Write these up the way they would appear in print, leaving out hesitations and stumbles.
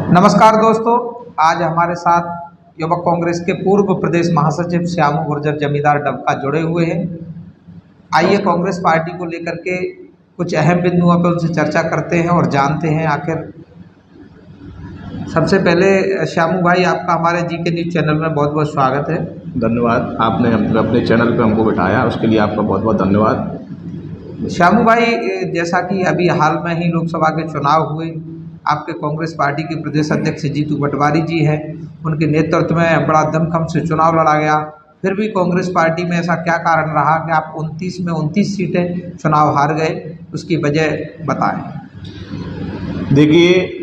नमस्कार दोस्तों, आज हमारे साथ युवक कांग्रेस के पूर्व प्रदेश महासचिव श्यामू गुर्जर जमींदार डबका जुड़े हुए हैं। आइए कांग्रेस पार्टी को लेकर के कुछ अहम बिंदुओं पर उनसे चर्चा करते हैं और जानते हैं आखिर। सबसे पहले श्यामू भाई, आपका हमारे जीके न्यूज़ चैनल में बहुत बहुत स्वागत है। धन्यवाद। आपने अपने चैनल पे हमको बिठाया, उसके लिए आपका बहुत बहुत धन्यवाद। श्यामू भाई, जैसा कि अभी हाल में ही लोकसभा के चुनाव हुए, आपके कांग्रेस पार्टी के प्रदेश अध्यक्ष जीतू पटवारी जी हैं, उनके नेतृत्व में बड़ा दमखम से चुनाव लड़ा गया। फिर भी कांग्रेस पार्टी में ऐसा क्या कारण रहा कि आप 29 में 29 सीटें चुनाव हार गए? उसकी वजह बताएं। देखिए,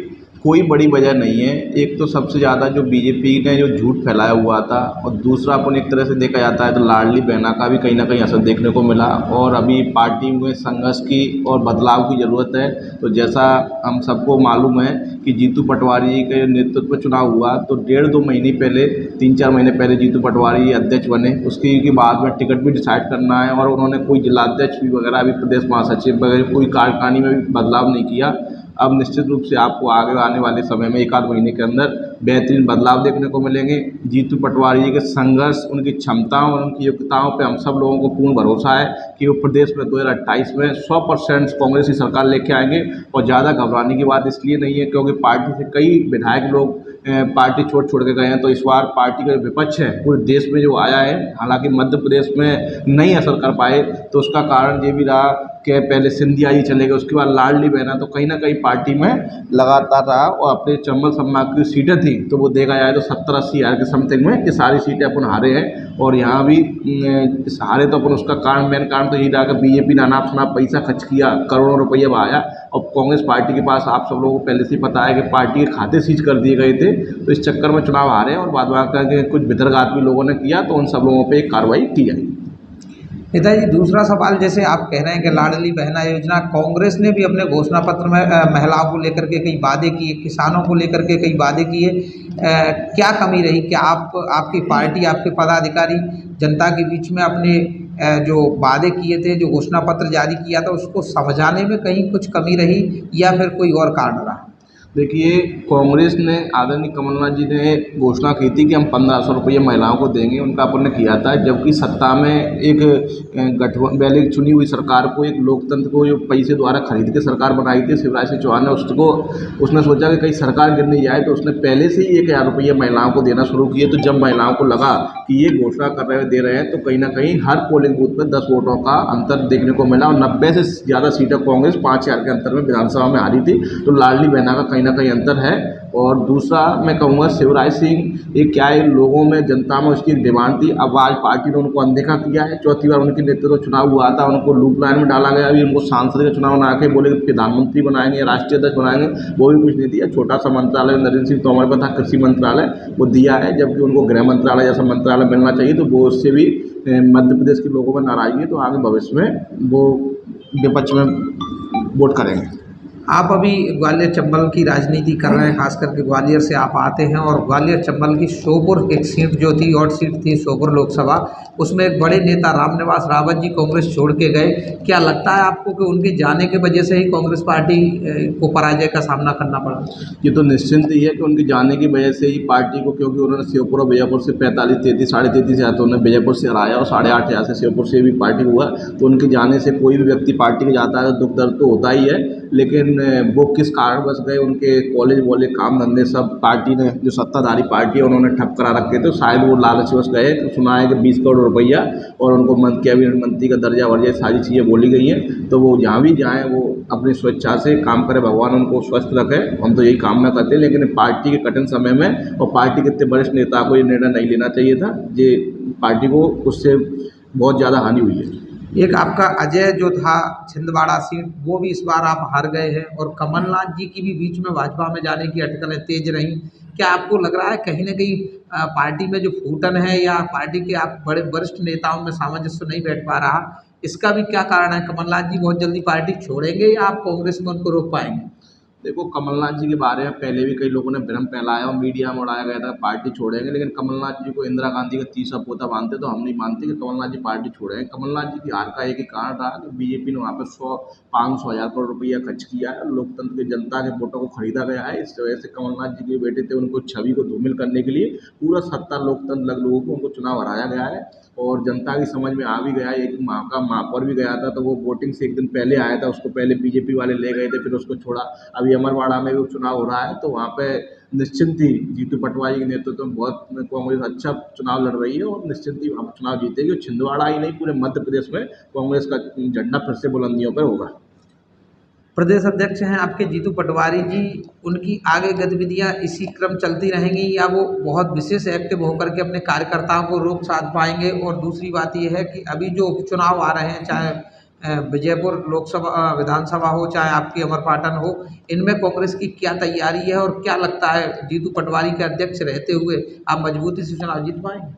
कोई बड़ी वजह नहीं है। एक तो सबसे ज़्यादा जो बीजेपी ने जो झूठ फैलाया हुआ था, और दूसरा अपन एक तरह से देखा जाता है तो लाडली बहना का भी कहीं ना कहीं असर देखने को मिला। और अभी पार्टी में संघर्ष की और बदलाव की ज़रूरत है। तो जैसा हम सबको मालूम है कि जीतू पटवारी जी के नेतृत्व में चुनाव हुआ, तो 1.5-2 महीने पहले, 3-4 महीने पहले जीतू पटवारी अध्यक्ष बने। उसके बाद में टिकट भी डिसाइड करना है, और उन्होंने कोई जिलाध्यक्ष भी वगैरह भी, प्रदेश महासचिव वगैरह, कोई कार्यकारिणी में भी बदलाव नहीं किया। अब निश्चित रूप से आपको आगे आने वाले समय में 1-8 महीने के अंदर बेहतरीन बदलाव देखने को मिलेंगे। जीतू पटवारी जी के संघर्ष, उनकी क्षमताओं और उनकी योग्यताओं पे हम सब लोगों को पूर्ण भरोसा है कि वो प्रदेश में 2028 में 100% कांग्रेस की सरकार लेके आएंगे। और ज़्यादा घबराने की बात इसलिए नहीं है क्योंकि पार्टी से कई विधायक लोग पार्टी छोड़ के गए हैं। तो इस बार पार्टी का विपक्ष है पूरे देश में जो आया है, हालांकि मध्य प्रदेश में नहीं असर कर पाए, तो उसका कारण ये भी रहा कि पहले सिंधिया जी चले गए, उसके बाद लाडली बहना, तो कहीं ना कहीं पार्टी में लगातार रहा। और अपने चंबल संभाग की सीटें थी तो वो देखा जाए तो 70-80 हज़ार के समथिंग में ये सारी सीटें अपन हारे हैं। और यहाँ भी हारे तो अपन, उसका कारण, मेन कारण तो यही रहा कि बीजेपी ने अनाप शनाप पैसा खर्च किया, करोड़ों रुपये आया। और कांग्रेस पार्टी के पास आप सब लोगों को पहले से ही पता है कि पार्टी के खाते सीज कर दिए गए थे। तो इस चक्कर में चुनाव हारे, और बाद में करके कुछ भितरघात भी लोगों ने किया, तो उन सब लोगों पर एक कार्रवाई की जाएगी। नेताजी, दूसरा सवाल, जैसे आप कह रहे हैं कि लाडली बहना योजना, कांग्रेस ने भी अपने घोषणा पत्र में महिलाओं को लेकर के कई वादे किए, किसानों को लेकर के कई वादे किए। क्या कमी रही? क्या आपकी पार्टी, आपके पदाधिकारी जनता के बीच में अपने जो वादे किए थे, जो घोषणा पत्र जारी किया था, उसको समझाने में कहीं कुछ कमी रही, या फिर कोई और कारण रहा? देखिए, कांग्रेस ने, आदरणीय कमलनाथ जी ने घोषणा की थी कि हम 1500 रुपये महिलाओं को देंगे, उनका अपन ने किया था। जबकि सत्ता में एक पहले चुनी हुई सरकार को, एक लोकतंत्र को जो पैसे द्वारा खरीद के सरकार बनाई थी शिवराज सिंह चौहान ने, उसने सोचा कि कहीं सरकार गिर नहीं जाए, तो उसने पहले से ही 1000 रुपये महिलाओं को देना शुरू किए। तो जब महिलाओं को लगा कि ये घोषणा दे रहे हैं, तो कहीं ना कहीं हर पोलिंग बूथ में 10 वोटों का अंतर देखने को मिला, और 90 से ज़्यादा सीटें कांग्रेस 5000 के अंतर में विधानसभा में हारी थी। तो लाडली बहना का कहीं ना कहीं अंतर है। और दूसरा मैं कहूँगा, शिवराज सिंह, ये क्या है, लोगों में, जनता में उसकी एक डिमांड थी। अब आज पार्टी ने उनको अनदेखा किया है। चौथी बार उनके नेतृत्व चुनाव हुआ था, उनको लूप लाइन में डाला गया। अभी उनको सांसद के चुनाव ना आके बोले प्रधानमंत्री बनाएंगे, राष्ट्रीय अध्यक्ष बनाएंगे, वो भी कुछ नहीं दिया। छोटा सा मंत्रालय नरेंद्र सिंह तोमर पर था, कृषि मंत्रालय, वो दिया है। जबकि उनको गृह मंत्रालय जैसा मंत्रालय मिलना चाहिए, तो वो उससे भी मध्य प्रदेश के लोगों में नाराजगी है। तो आगे भविष्य में वो विपक्ष में वोट करेंगे। आप अभी ग्वालियर चंबल की राजनीति कर रहे हैं, खास करके ग्वालियर से आप आते हैं, और ग्वालियर चंबल की श्योपुर एक सीट जो थी, और सीट थी श्योपुर लोकसभा, उसमें एक बड़े नेता रामनिवास रावत जी कांग्रेस छोड़ के गए। क्या लगता है आपको कि उनके जाने की वजह से ही कांग्रेस पार्टी को पराजय का सामना करना पड़ा? ये तो निश्चिंत ही है कि उनके जाने की वजह से ही पार्टी को, क्योंकि उन्होंने श्योपुर और बीजापुर से 45-33, 33.5 हज़ार तो उन्होंने बीजापुर से हराया, और 8.5 हज़ार से श्योपुर से भी पार्टी हुआ। तो उनके जाने से कोई भी व्यक्ति पार्टी में जाता है तो दुख दर्द तो होता ही है। लेकिन वो किस कारणवश गए, उनके कॉलेज वॉलेज, काम धंधे सब पार्टी ने, जो सत्ताधारी पार्टी है, उन्होंने ठप करा रखे थे। शायद वो लालचवश गए। तो सुना है कि 20 करोड़ रुपया, और उनको कैबिनेट मंत्री का दर्जा वर्जा, सारी चीज़ें बोली गई हैं। तो वो जहाँ भी जाएँ, वो अपनी स्वेच्छा से काम करें, भगवान उनको स्वस्थ रखे, हम तो यही कामना करते हैं। लेकिन पार्टी के कठिन समय में, और पार्टी के इतने वरिष्ठ नेता को ये निर्णय नहीं लेना चाहिए था। ये पार्टी को उससे बहुत ज़्यादा हानि हुई है। एक आपका अजय जो था छिंदवाड़ा सीट, वो भी इस बार आप हार गए हैं, और कमलनाथ जी की भी बीच में भाजपा में जाने की अटकलें तेज रहीं। क्या आपको लग रहा है कहीं ना कहीं पार्टी में जो फूटन है, या पार्टी के आप बड़े वरिष्ठ नेताओं में सामंजस्य नहीं बैठ पा रहा, इसका भी क्या कारण है? कमलनाथ जी बहुत जल्दी पार्टी छोड़ेंगे, या आप कांग्रेस में उनको रोक पाएंगे? देखो, कमलनाथ जी के बारे में पहले भी कई लोगों ने भ्रम फैलाया और मीडिया में उड़ाया गया था पार्टी छोड़ेंगे, लेकिन कमलनाथ जी को इंदिरा गांधी का तीसरा पोता मानते, तो हम नहीं मानते कि कमलनाथ जी पार्टी छोड़ेंगे। कमलनाथ जी की हार का एक ही कारण रहा कि बीजेपी ने वहाँ पर 100-500 हज़ार करोड़ रुपया खर्च किया है, लोकतंत्र की जनता के वोटों को खरीदा गया है। इस वजह से कमलनाथ जी के बेटे थे, उनको छवि को धूमिल करने के लिए पूरा सत्ता लोकतंत्र लग लोगों को उनको चुनाव हराया गया है। और जनता की समझ में आ भी गया है। एक महापौर भी गया था, तो वो वोटिंग से एक दिन पहले आया था, उसको पहले बीजेपी वाले ले गए थे, फिर उसको छोड़ा। अभी अमरवाड़ा में भी उपचुनाव हो रहा है, तो वहाँ पे निश्चिंत ही जीतू पटवारी के नेतृत्व में बहुत कांग्रेस अच्छा चुनाव लड़ रही है और निश्चिंत ही वहाँ पर चुनाव जीतेगी। और छिंदवाड़ा ही नहीं, पूरे मध्य प्रदेश में कांग्रेस का झंडा फिर से बुलंदियों पर होगा। प्रदेश अध्यक्ष हैं आपके जीतू पटवारी जी, उनकी आगे गतिविधियां इसी क्रम चलती रहेंगी या वो बहुत विशेष एक्टिव होकर के अपने कार्यकर्ताओं को रोक साध पाएंगे? और दूसरी बात ये है कि अभी जो उपचुनाव आ रहे हैं, चाहे विजयपुर लोकसभा विधानसभा हो, चाहे आपकी अमरपाटन हो, इनमें कांग्रेस की क्या तैयारी है और क्या लगता है जीतू पटवारी के अध्यक्ष रहते हुए आप मजबूती से चुनाव जीत पाएंगे?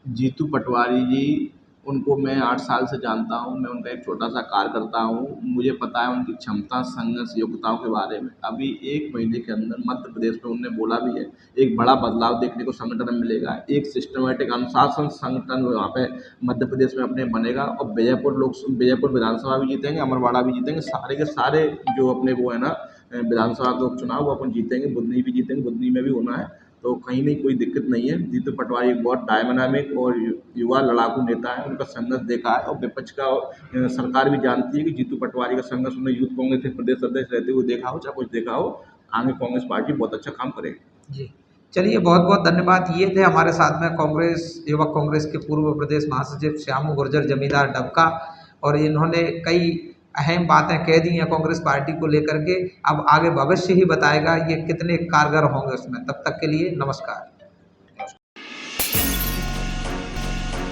जीतू पटवारी जी, उनको मैं 8 साल से जानता हूँ, मैं उनका एक छोटा-सा कार्यकर्ता हूँ। मुझे पता है उनकी क्षमता, संघर्ष, योग्यताओं के बारे में। अभी 1 महीने के अंदर मध्य प्रदेश में उन्होंने बोला भी है, एक बड़ा बदलाव देखने को संगठन में मिलेगा। एक सिस्टमैटिक अनुशासन संगठन वहाँ पे मध्य प्रदेश में अपने बनेगा और विजयपुर विधानसभा भी जीतेंगे, अमरवाड़ा भी जीतेंगे। सारे के सारे जो अपने वो है ना विधानसभा के उपचुनाव, वो अपन जीतेंगे, बुधनी भी जीतेंगे, बुधनी में भी होना है। तो कहीं नहीं, कोई दिक्कत नहीं है। जीतू पटवारी एक बहुत डायनामिक और युवा लड़ाकू नेता है, उनका संघर्ष देखा है और विपक्ष का सरकार भी जानती है कि जीतू पटवारी का संघर्ष उन्होंने यूथ कांग्रेस के प्रदेश अध्यक्ष रहते हुए देखा हो, चाहे कुछ देखा हो, आगे कांग्रेस पार्टी बहुत अच्छा काम करेगी। जी, चलिए बहुत बहुत धन्यवाद। ये थे हमारे साथ में कांग्रेस युवक कांग्रेस के पूर्व प्रदेश महासचिव श्यामू गुर्जर जमींदार डबका, और इन्होंने कई अहम बातें कह दी हैं कांग्रेस पार्टी को लेकर के। अब आगे भविष्य ही बताएगा ये कितने कारगर होंगे उसमें। तब तक के लिए नमस्कार।